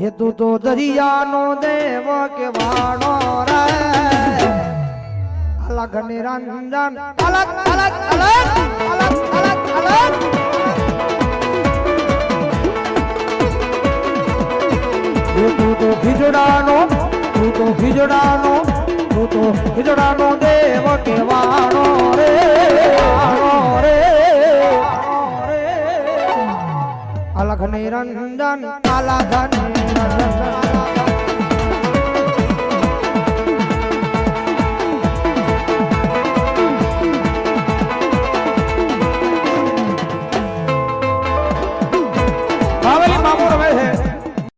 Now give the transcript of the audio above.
એ તું તો દરિયાનો દેવ કેવાણો રે અલગ નિરંજન અલગ અલગ અલગ અલગ અલગ અલગ તું તો ખીજડાનો દેવ કેવાણો રે અલગ નિરંજન અલગ બાવલી મામો રમે છે